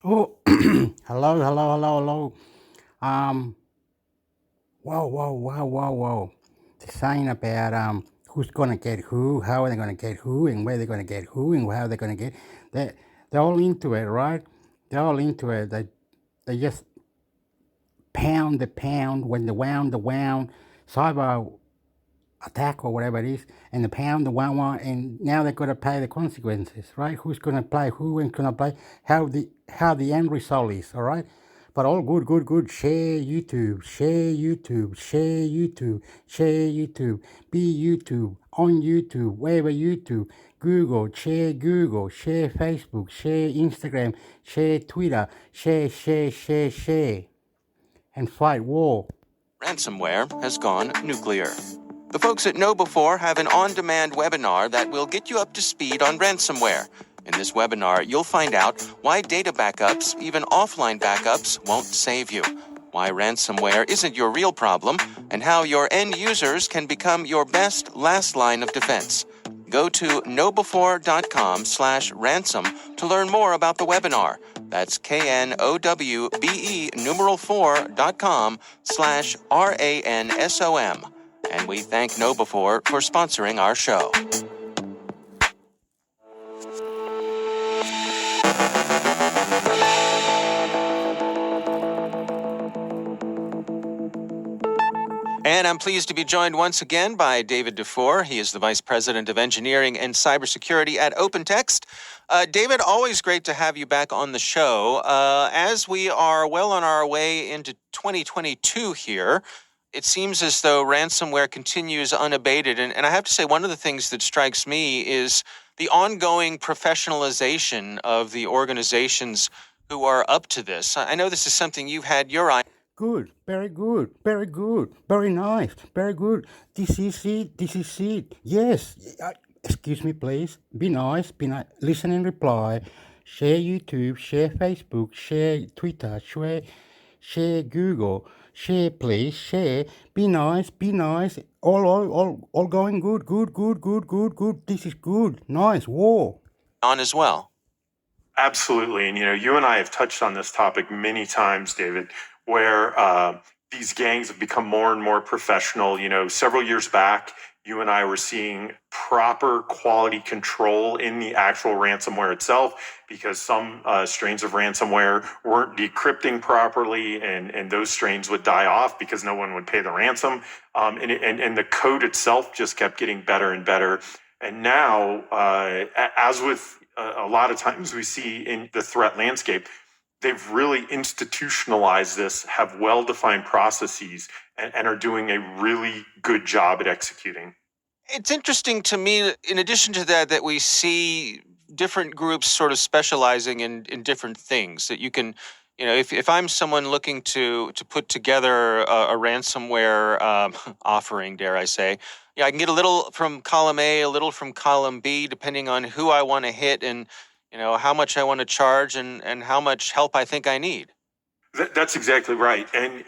Oh, hello. Um, whoa. The sign about who's gonna get who, how are they gonna get who, and where they're gonna get who, and how they're gonna get. They they're all into it, right? They're all into it. They just pound the pound when the wound, cyber attack or whatever it is, and the pound the one, and now they've got to pay the consequences, right? Who's going to play who and going to play how the end result is, all right? But all good. Share YouTube, be YouTube, on YouTube, wherever YouTube, Google, share Facebook, share Instagram, share Twitter, share, and fight war. Ransomware has gone nuclear. The folks at KnowBe4 have an on-demand webinar that will get you up to speed on ransomware. In this webinar, you'll find out why data backups, even offline backups, won't save you, why ransomware isn't your real problem, and how your end users can become your best last line of defense. Go to knowbe4.com/ransom to learn more about the webinar. That's KNOWBE numeral 4.com/RANSOM. And we thank KnowBe4 for sponsoring our show. And I'm pleased to be joined once again by David Dufour. He is the Vice President of Engineering and Cybersecurity at OpenText. David, always great to have you back on the show. As we are well on our way into 2022 here, it seems as though ransomware continues unabated. And I have to say, one of the things that strikes me is the ongoing professionalization of the organizations who are up to this. I know this is something you've had your eye. Good, very good, very nice, very good. This is it. Yes. Excuse me, please. Be nice, listen and reply. Share YouTube, share Facebook, share Twitter, share Google. Share, please, share. Be nice. All going good. This is good. Nice. War. On as well. Absolutely. And, you and I have touched on this topic many times, David, where these gangs have become more and more professional. Several years back, you and I were seeing proper quality control in the actual ransomware itself because some strains of ransomware weren't decrypting properly, and those strains would die off because no one would pay the ransom. And the code itself just kept getting better and better. And now, as with a lot of times we see in the threat landscape, they've really institutionalized this, have well-defined processes, and are doing a really good job at executing. It's interesting to me, in addition to that we see different groups sort of specializing in different things that you can, if I'm someone looking to put together a ransomware offering, dare I say, I can get a little from column A, a little from column B, depending on who I want to hit and, how much I want to charge and how much help I think I need. That's exactly right. And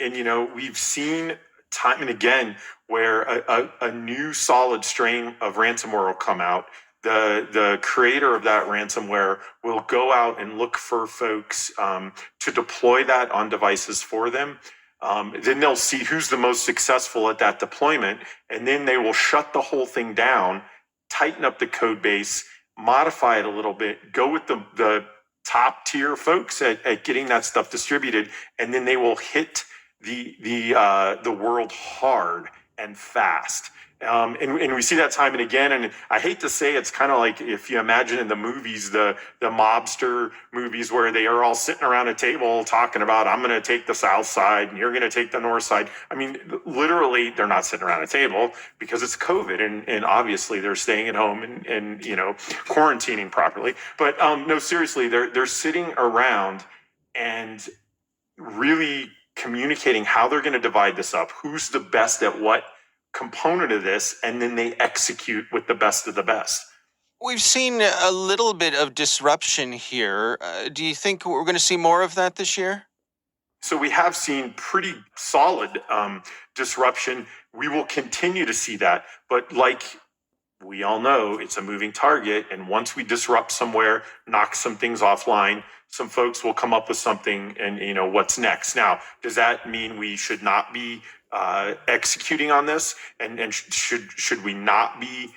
we've seen time and again where a new solid strain of ransomware will come out. The creator of that ransomware will go out and look for folks to deploy that on devices for them. Then they'll see who's the most successful at that deployment, and then they will shut the whole thing down, tighten up the code base, modify it a little bit, go with the top tier folks at getting that stuff distributed, and then they will hit the world hard and fast. And we see that time and again. And I hate to say, it's kind of like if you imagine in the movies, the mobster movies where they are all sitting around a table talking about, I'm going to take the south side and you're going to take the north side. I mean, literally, they're not sitting around a table because it's COVID, and obviously they're staying at home and quarantining properly. But no, seriously, they're sitting around and really communicating how they're going to divide this up, who's the best at what component of this, and then they execute with the best of the best. We've seen a little bit of disruption here. Do you think we're going to see more of that this year? So we have seen pretty solid disruption. We will continue to see that. But like we all know it's a moving target. And once we disrupt somewhere, knock some things offline, some folks will come up with something and, what's next? Now, does that mean we should not be executing on this? And should we not be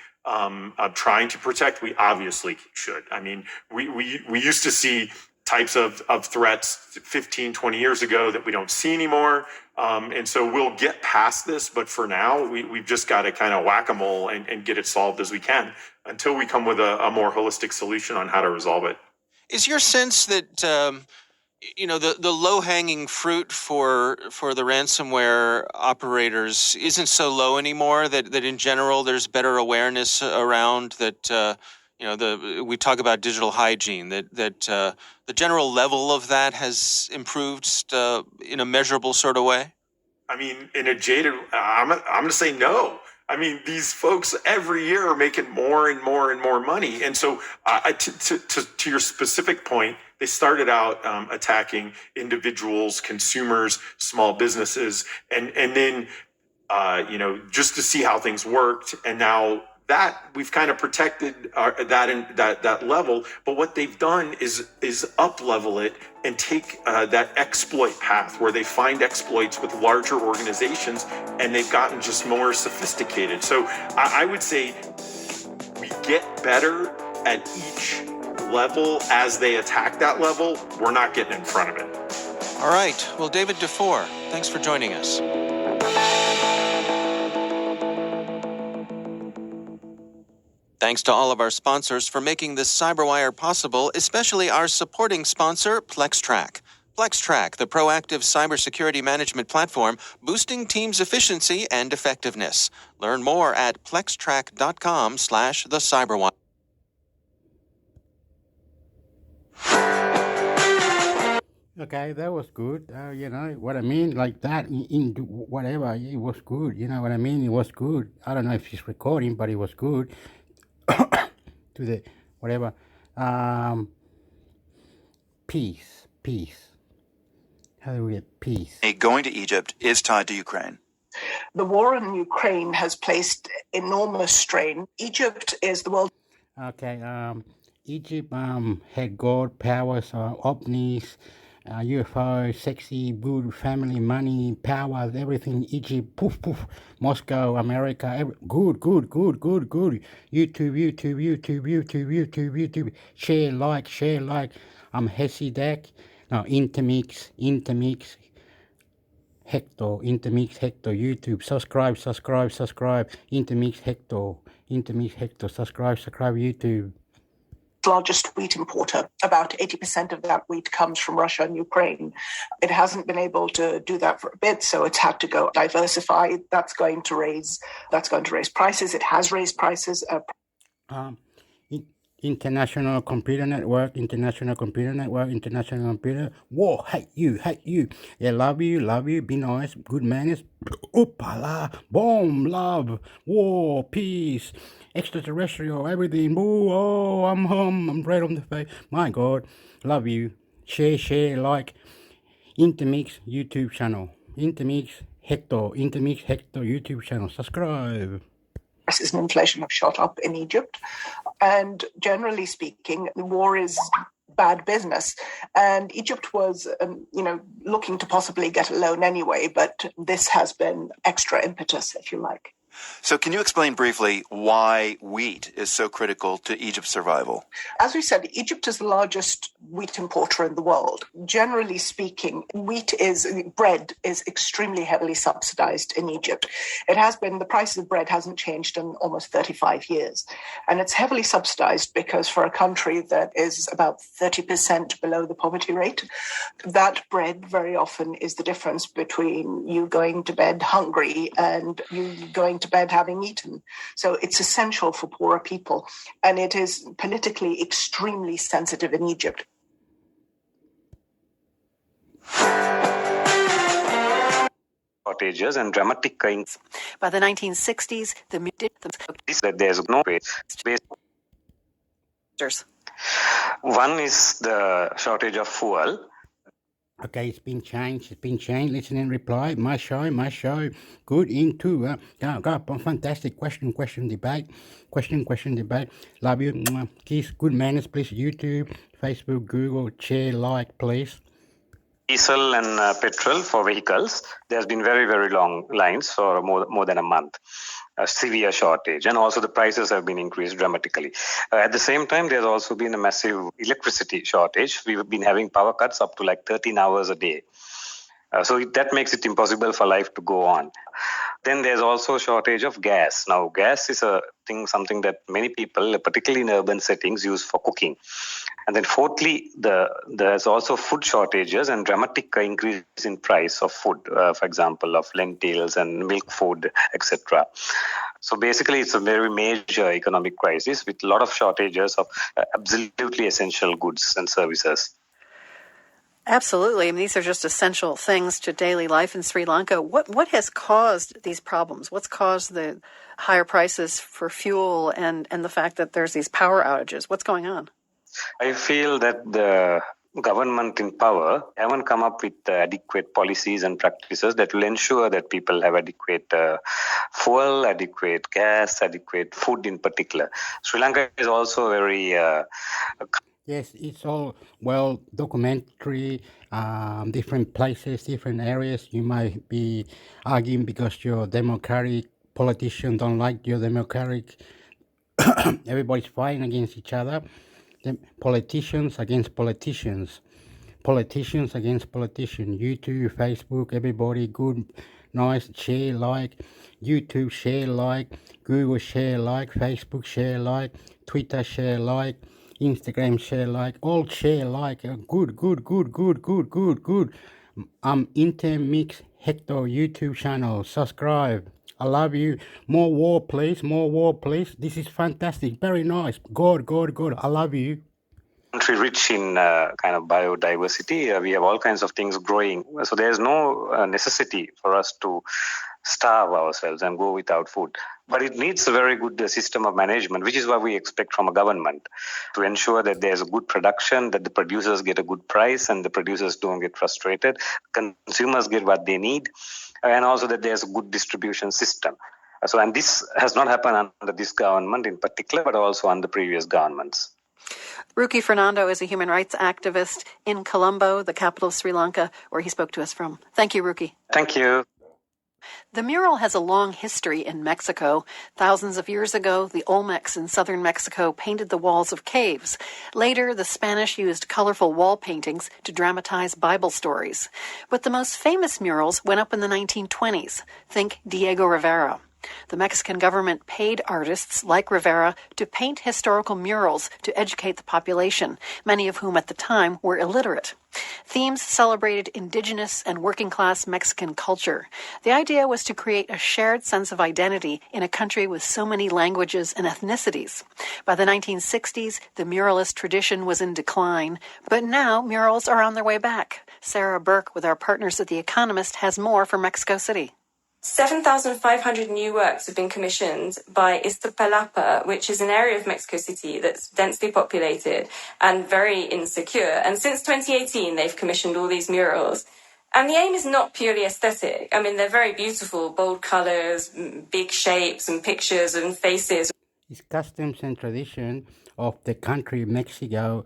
trying to protect? We obviously should. I mean, we used to see types of threats 15, 20 years ago that we don't see anymore. And so we'll get past this, but for now, we've just got to kind of whack-a-mole and get it solved as we can until we come with a more holistic solution on how to resolve it. Is your sense that the low-hanging fruit for the ransomware operators isn't so low anymore? That in general there's better awareness around that. We talk about digital hygiene. That the general level of that has improved in a measurable sort of way. I mean, in a jaded, I'm going to say no. I mean, these folks every year are making more and more and more money. And so to your specific point, they started out attacking individuals, consumers, small businesses, and then, just to see how things worked. And now that we've kind of protected that level, but what they've done is up level it and take that exploit path where they find exploits with larger organizations, and they've gotten just more sophisticated. So I would say we get better at each level as they attack that level. We're not getting in front of it. All right. Well, David DeFore, thanks for joining us. Thanks to all of our sponsors for making this CyberWire possible, especially our supporting sponsor, PlexTrack. PlexTrack, the proactive cybersecurity management platform, boosting teams' efficiency and effectiveness. Learn more at plextrack.com/thecyberwire. Okay, that was good. What I mean, like that in whatever, it was good. You know what I mean? It was good. I don't know if she's recording, but it was good. To the whatever. Peace. How do we get peace? Going to Egypt is tied to Ukraine. The war in Ukraine has placed enormous strain. Egypt is the world. Okay, Egypt had God, powers, ovnis, UFO, sexy, good, family, money, powers, everything. Egypt, poof, Moscow, America, good. YouTube. Share, like. I'm Hesidak. No, intermix. Hector, YouTube. Subscribe. Intermix Hector. Subscribe, YouTube. Largest wheat importer. About 80% of that wheat comes from Russia and Ukraine. It hasn't been able to do that for a bit, so it's had to go diversify. That's going to raise prices. It has raised prices. International Computer Network. Whoa, hate you. Yeah, love you, be nice, good manners. Oopala, boom, love, war, peace, extraterrestrial, everything. Oh, I'm red on the face. My God, love you. Share, like. Intermix YouTube channel. Intermix Hector YouTube channel. Subscribe. Prices and inflation have shot up in Egypt. And generally speaking, the war is bad business. And Egypt was, looking to possibly get a loan anyway, but this has been extra impetus, if you like. So can you explain briefly why wheat is so critical to Egypt's survival? As we said, Egypt is the largest wheat importer in the world. Generally speaking, bread is extremely heavily subsidized in Egypt. It has been, the price of bread hasn't changed in almost 35 years. And it's heavily subsidized because for a country that is about 30% below the poverty rate, that bread very often is the difference between you going to bed hungry and you going to bed having eaten. So it's essential for poorer people, and it is politically extremely sensitive in Egypt. Shortages and dramatic kinds. By the 1960s, that there's no space. One is the shortage of fuel. Okay, it's been changed. It's been changed. Listen and reply. My show. Good into. Go. Fantastic question, debate. Question, debate. Love you. Mwah. Kiss. Good manners, please. YouTube, Facebook, Google, share, like, please. Diesel and petrol for vehicles, there's been very, very long lines for more than a month. A severe shortage, and also the prices have been increased dramatically. At the same time, there's also been a massive electricity shortage. We've been having power cuts up to like 13 hours a day. So that makes it impossible for life to go on. Then there's also a shortage of gas. Now, gas is something that many people, particularly in urban settings, use for cooking. And then fourthly, there's also food shortages and dramatic increase in price of food, for example, of lentils and milk food, etc. So basically, it's a very major economic crisis with a lot of shortages of absolutely essential goods and services. Absolutely. I mean, these are just essential things to daily life in Sri Lanka. What has caused these problems? What's caused the higher prices for fuel and the fact that there's these power outages? What's going on? I feel that the government in power haven't come up with adequate policies and practices that will ensure that people have adequate fuel, adequate gas, adequate food in particular. Sri Lanka is also very... Yes, it's all well documentary, different places, different areas. You might be arguing because your Democratic politicians don't like your Democratic. Everybody's fighting against each other. Politicians against politicians. Politicians against politicians. YouTube, Facebook, everybody good, nice, share, like. YouTube, share, like. Google, share, like. Facebook, share, like. Twitter, share, like. Instagram, share, like. All share, like. Good. Intermix Hector YouTube channel. Subscribe. I love you. More war, please. This is fantastic. Very nice. Good. I love you. Country rich in kind of biodiversity. We have all kinds of things growing. So there's no necessity for us to starve ourselves and go without food. But it needs a very good system of management, which is what we expect from a government, to ensure that there's a good production, that the producers get a good price and the producers don't get frustrated, consumers get what they need, and also that there's a good distribution system. And this has not happened under this government in particular, but also under previous governments. Ruki Fernando is a human rights activist in Colombo, the capital of Sri Lanka, where he spoke to us from. Thank you, Ruki. Thank you. The mural has a long history in Mexico. Thousands of years ago, the Olmecs in southern Mexico painted the walls of caves. Later, the Spanish used colorful wall paintings to dramatize Bible stories. But the most famous murals went up in the 1920s. Think Diego Rivera. The Mexican government paid artists like Rivera to paint historical murals to educate the population, many of whom at the time were illiterate. Themes celebrated indigenous and working-class Mexican culture. The idea was to create a shared sense of identity in a country with so many languages and ethnicities. By the 1960s, the muralist tradition was in decline, but now murals are on their way back. Sarah Burke, with our partners at The Economist, has more for Mexico City. 7,500 new works have been commissioned by Iztapalapa, which is an area of Mexico City that's densely populated and very insecure. And since 2018, they've commissioned all these murals. And the aim is not purely aesthetic. I mean, they're very beautiful, bold colors, big shapes and pictures and faces. It's customs and tradition of the country Mexico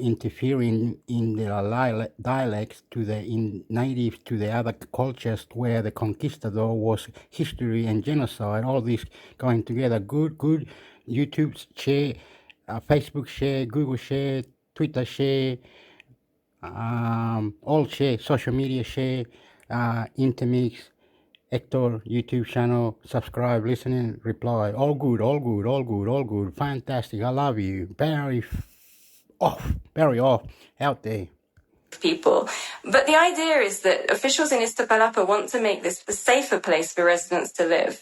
interfering in the dialects to the native to the other cultures where the conquistador was history and genocide. All this going together. Good. YouTube share, Facebook share, Google share, Twitter share, all share, social media share, intermix. Hector YouTube channel, subscribe, listening, reply. All good. Fantastic. I love you. Very off out there. People. But the idea is that officials in Iztapalapa want to make this a safer place for residents to live.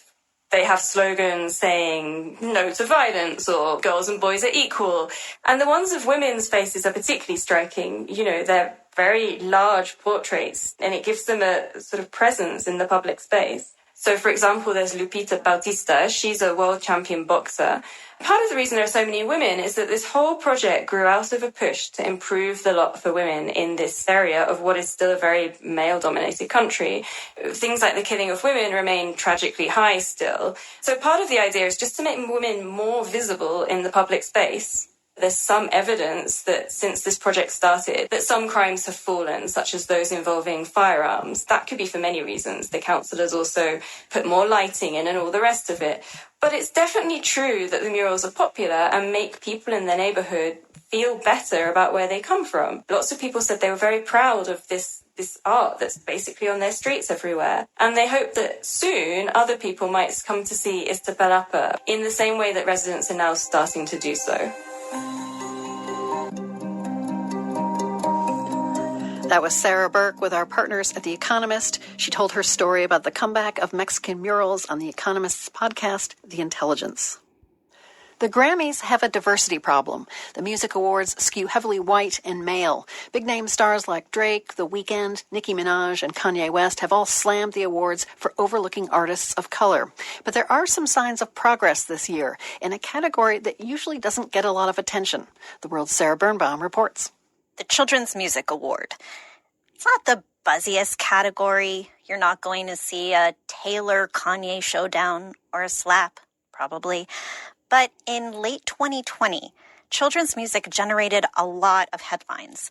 They have slogans saying no to violence or girls and boys are equal. And the ones of women's faces are particularly striking. You know, they're very large portraits and it gives them a sort of presence in the public space. So, for example, there's Lupita Bautista. She's a world champion boxer. Part of the reason there are so many women is that this whole project grew out of a push to improve the lot for women in this area of what is still a very male-dominated country. Things like the killing of women remain tragically high still. So part of the idea is just to make women more visible in the public space. There's some evidence that since this project started, that some crimes have fallen, such as those involving firearms. That could be for many reasons. The councillors also put more lighting in and all the rest of it. But it's definitely true that the murals are popular and make people in their neighbourhood feel better about where they come from. Lots of people said they were very proud of this art that's basically on their streets everywhere. And they hope that soon other people might come to see Iztapalapa in the same way that residents are now starting to do so. That was Sarah Burke with our partners at The Economist. She told her story about the comeback of Mexican murals on The Economist's podcast, The Intelligence. The Grammys have a diversity problem. The music awards skew heavily white and male. Big-name stars like Drake, The Weeknd, Nicki Minaj, and Kanye West have all slammed the awards for overlooking artists of color. But there are some signs of progress this year in a category that usually doesn't get a lot of attention. The World's Sarah Birnbaum reports. The Children's Music Award. It's not the buzziest category. You're not going to see a Taylor-Kanye showdown or a slap, probably. But in late 2020, children's music generated a lot of headlines.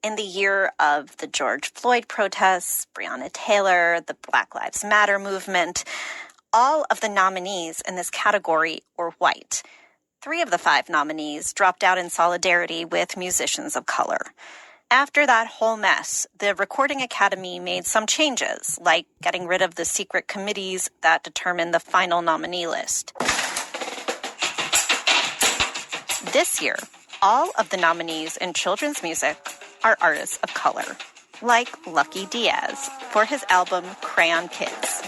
In the year of the George Floyd protests, Breonna Taylor, the Black Lives Matter movement, all of the nominees in this category were white. 3 of the 5 nominees dropped out in solidarity with musicians of color. After that whole mess, the Recording Academy made some changes, like getting rid of the secret committees that determine the final nominee list. This year, all of the nominees in children's music are artists of color, like Lucky Diaz for his album Crayon Kids.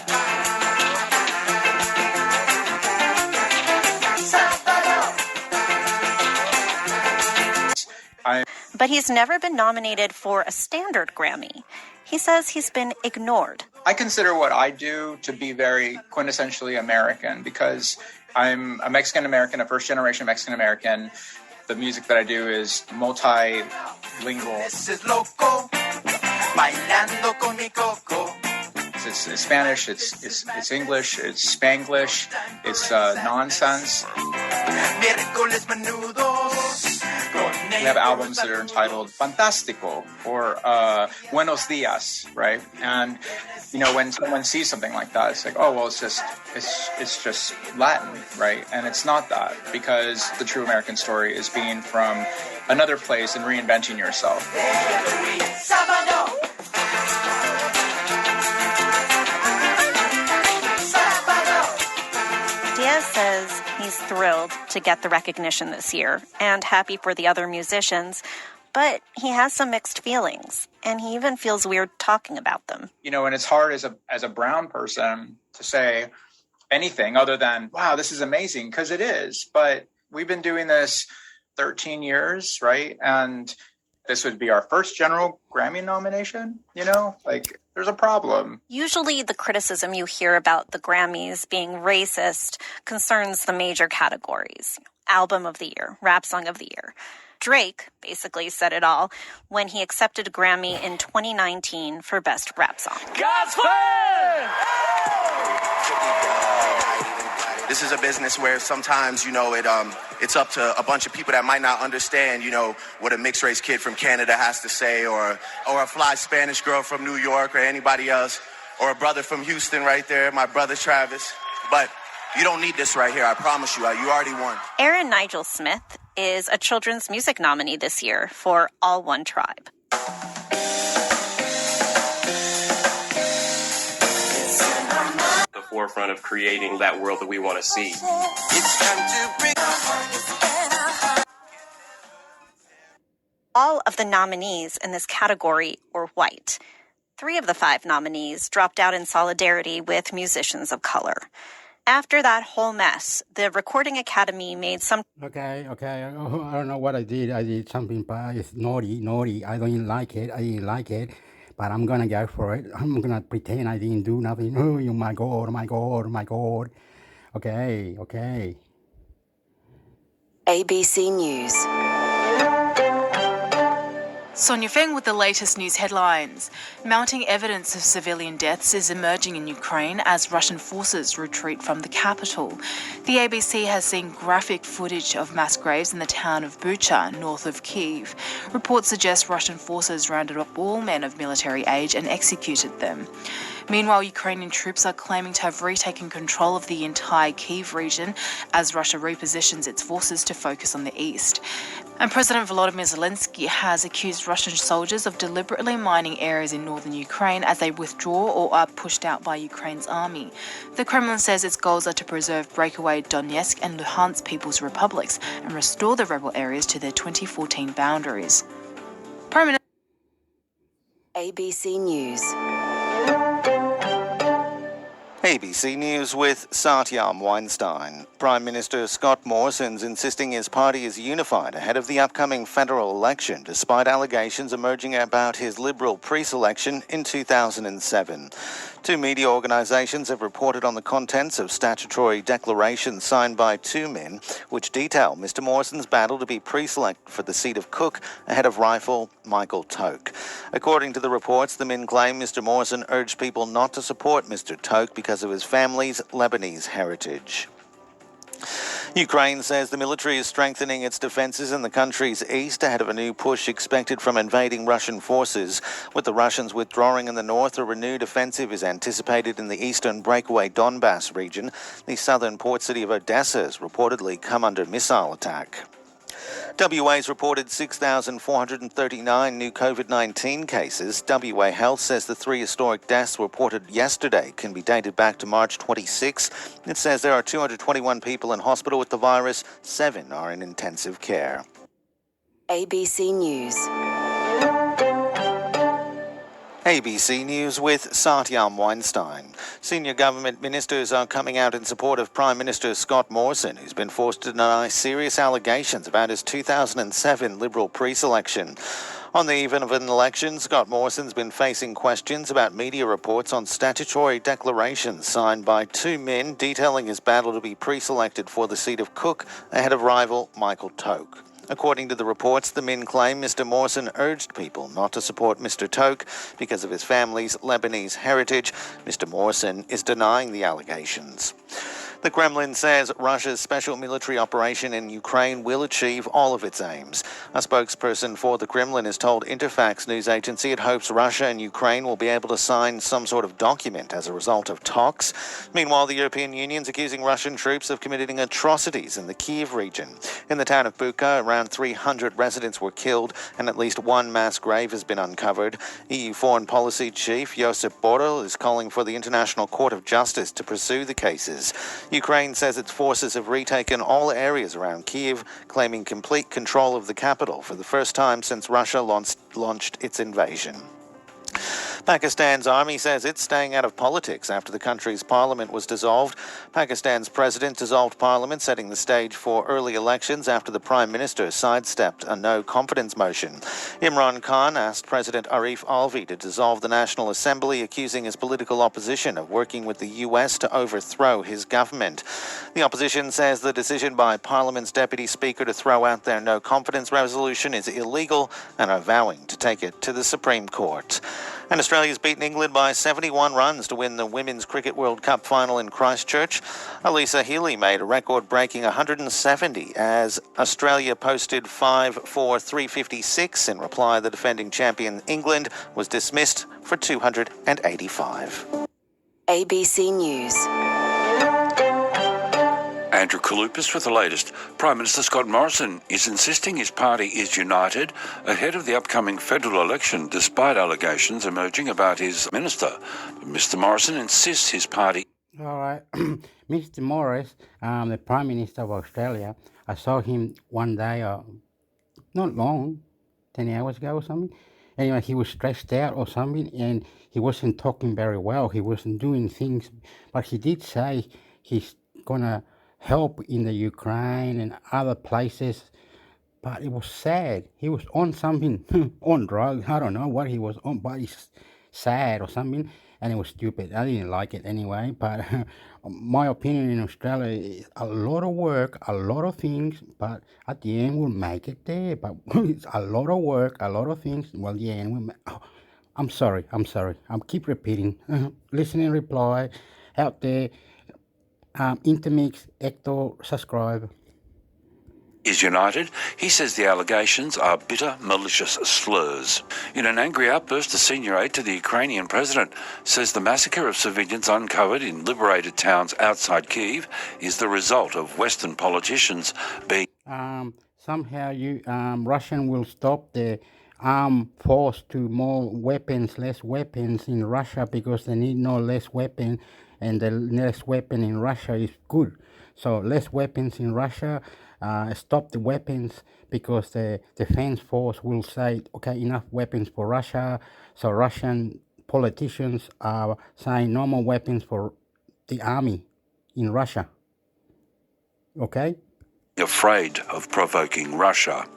But he's never been nominated for a standard Grammy. He says he's been ignored. I consider what I do to be very quintessentially American because I'm a Mexican-American, a first-generation Mexican-American. The music that I do is multilingual. It's Spanish, it's English, it's Spanglish, it's nonsense. We have albums that are entitled Fantástico or Buenos Dias, right? And you know, when someone sees something like that, it's like, oh well, it's just Latin, right? And it's not that, because the true American story is being from another place and reinventing yourself. Diaz says he's thrilled to get the recognition this year and happy for the other musicians, but he has some mixed feelings, and he even feels weird talking about them. You know, and it's hard as a brown person to say anything other than, wow, this is amazing, because it is. But we've been doing this 13 years, right? And this would be our first general Grammy nomination, you know? Like, there's a problem. Usually the criticism you hear about the Grammys being racist concerns the major categories. Album of the Year, Rap Song of the Year. Drake basically said it all when he accepted a Grammy in 2019 for Best Rap Song. God's plan! This is a business where sometimes, you know, it's up to a bunch of people that might not understand, you know, what a mixed race kid from Canada has to say, or a fly Spanish girl from New York, or anybody else, or a brother from Houston right there, my brother Travis. But you don't need this right here, I promise you. You already won. Aaron Nigel Smith is a children's music nominee this year for All One Tribe. Forefront of creating that world that we want to see. All of the nominees in this category were white. 3 of the 5 nominees dropped out in solidarity with musicians of color. After that whole mess, the Recording Academy made some... Okay. I don't know what I did. I did something bad. It's naughty. I didn't like it. but I'm going to go for it. I'm going to pretend I didn't do nothing. Oh my God, oh my God, oh my God. Okay. ABC News. Sonia Feng with the latest news headlines. Mounting evidence of civilian deaths is emerging in Ukraine as Russian forces retreat from the capital. The ABC has seen graphic footage of mass graves in the town of Bucha, north of Kyiv. Reports suggest Russian forces rounded up all men of military age and executed them. Meanwhile, Ukrainian troops are claiming to have retaken control of the entire Kyiv region as Russia repositions its forces to focus on the east. And President Volodymyr Zelensky has accused Russian soldiers of deliberately mining areas in northern Ukraine as they withdraw or are pushed out by Ukraine's army. The Kremlin says its goals are to preserve breakaway Donetsk and Luhansk People's Republics and restore the rebel areas to their 2014 boundaries. Prime Minister ABC News. ABC News with Satyam Weinstein. Prime Minister Scott Morrison's insisting his party is unified ahead of the upcoming federal election, despite allegations emerging about his Liberal pre-selection in 2007. Two media organisations have reported on the contents of statutory declarations signed by two men, which detail Mr Morrison's battle to be pre-selected for the seat of Cook ahead of rival Michael Toke. According to the reports, the men claim Mr Morrison urged people not to support Mr Toke because of his family's Lebanese heritage. Ukraine says the military is strengthening its defences in the country's east ahead of a new push expected from invading Russian forces. With the Russians withdrawing in the north, a renewed offensive is anticipated in the eastern breakaway Donbass region. The southern port city of Odessa has reportedly come under missile attack. WA's reported 6,439 new COVID-19 cases. WA Health says the three historic deaths reported yesterday can be dated back to March 26. It says there are 221 people in hospital with the virus. 7 are in intensive care. ABC News. ABC News with Satyam Weinstein. Senior government ministers are coming out in support of Prime Minister Scott Morrison, who's been forced to deny serious allegations about his 2007 Liberal pre-selection. On the eve of an election, Scott Morrison's been facing questions about media reports on statutory declarations signed by two men detailing his battle to be pre-selected for the seat of Cook ahead of rival Michael Toke. According to the reports, the men claim Mr Morrison urged people not to support Mr Toke because of his family's Lebanese heritage. Mr Morrison is denying the allegations. The Kremlin says Russia's special military operation in Ukraine will achieve all of its aims. A spokesperson for the Kremlin has told Interfax news agency it hopes Russia and Ukraine will be able to sign some sort of document as a result of talks. Meanwhile, the European Union's accusing Russian troops of committing atrocities in the Kyiv region. In the town of Bucha, around 300 residents were killed and at least one mass grave has been uncovered. EU Foreign Policy Chief Josep Borrell is calling for the International Court of Justice to pursue the cases. Ukraine says its forces have retaken all areas around Kyiv, claiming complete control of the capital for the first time since Russia launched its invasion. Pakistan's army says it's staying out of politics after the country's parliament was dissolved. Pakistan's president dissolved parliament, setting the stage for early elections after the prime minister sidestepped a no-confidence motion. Imran Khan asked President Arif Alvi to dissolve the National Assembly, accusing his political opposition of working with the US to overthrow his government. The opposition says the decision by Parliament's deputy speaker to throw out their no-confidence resolution is illegal and are vowing to take it to the Supreme Court. And Australia's beaten England by 71 runs to win the Women's Cricket World Cup final in Christchurch. Alyssa Healy made a record-breaking 170 as Australia posted 5 for 356. In reply, the defending champion England was dismissed for 285. ABC News. Andrew Kalupis with the latest. Prime Minister Scott Morrison is insisting his party is united ahead of the upcoming federal election, despite allegations emerging about his minister. Mr Morrison insists his party... All right. Mr Morris, the Prime Minister of Australia, I saw him one day, not long, 10 hours ago or something. Anyway, he was stressed out or something and he wasn't talking very well. He wasn't doing things, but he did say he's going to help in the Ukraine and other places but it was sad. He was on something, on drugs. I don't know what he was on, but he's sad or something, and it was stupid. I didn't like it anyway. But my opinion in Australia is a lot of work, a lot of things, but at the end we'll make it there. But it's a lot of work, a lot of things. Well, yeah, and I'm sorry. I'm keep repeating. Listening, reply, out there. Intermix, hector, subscribe. Is united. He says the allegations are bitter, malicious slurs. In an angry outburst, a senior aide to the Ukrainian president says the massacre of civilians uncovered in liberated towns outside Kyiv is the result of Western politicians being... Somehow Russian will stop the armed force to more weapons, less weapons in Russia because they need no less weapon, and the less weapon in Russia is good. So less weapons in Russia, stop the weapons because the defense force will say, okay, enough weapons for Russia. So Russian politicians are saying no more weapons for the army in Russia. Okay? afraid of provoking Russia.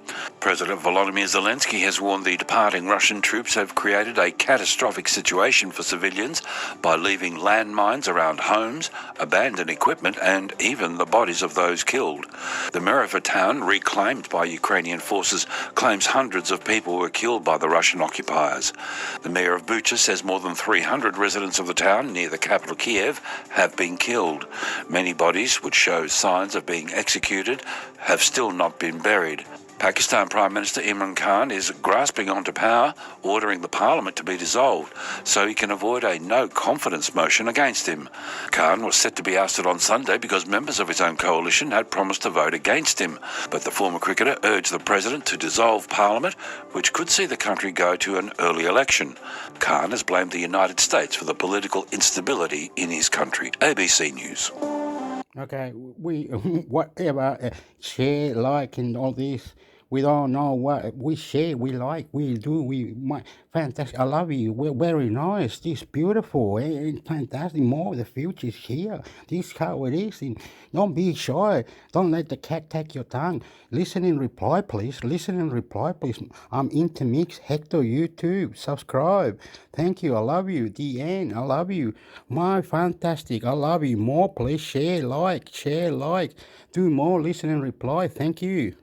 President Volodymyr Zelensky has warned the departing Russian troops have created a catastrophic situation for civilians by leaving landmines around homes, abandoned equipment, and even the bodies of those killed. The Mariupol town, reclaimed by Ukrainian forces, claims hundreds of people were killed by the Russian occupiers. The mayor of Bucha says more than 300 residents of the town near the capital Kiev have been killed. Many bodies, which show signs of being executed, have still not been buried. Pakistan Prime Minister Imran Khan is grasping onto power, ordering the parliament to be dissolved so he can avoid a no-confidence motion against him. Khan was set to be ousted on Sunday because members of his own coalition had promised to vote against him, but the former cricketer urged the president to dissolve parliament, which could see the country go to an early election. Khan has blamed the United States for the political instability in his country. ABC News. Okay, we whatever share, like, and all this. We don't know what we share, we like, we do, fantastic. I love you. We're very nice. This beautiful and fantastic. More the future is here. This is how it is. And don't be shy. Don't let the cat take your tongue. Listen and reply, please. Listen and reply, please. I'm intermix, Hector, YouTube. Subscribe. Thank you. I love you. The end. I love you. My fantastic. I love you. More, please. Share, like. Do more. Listen and reply. Thank you.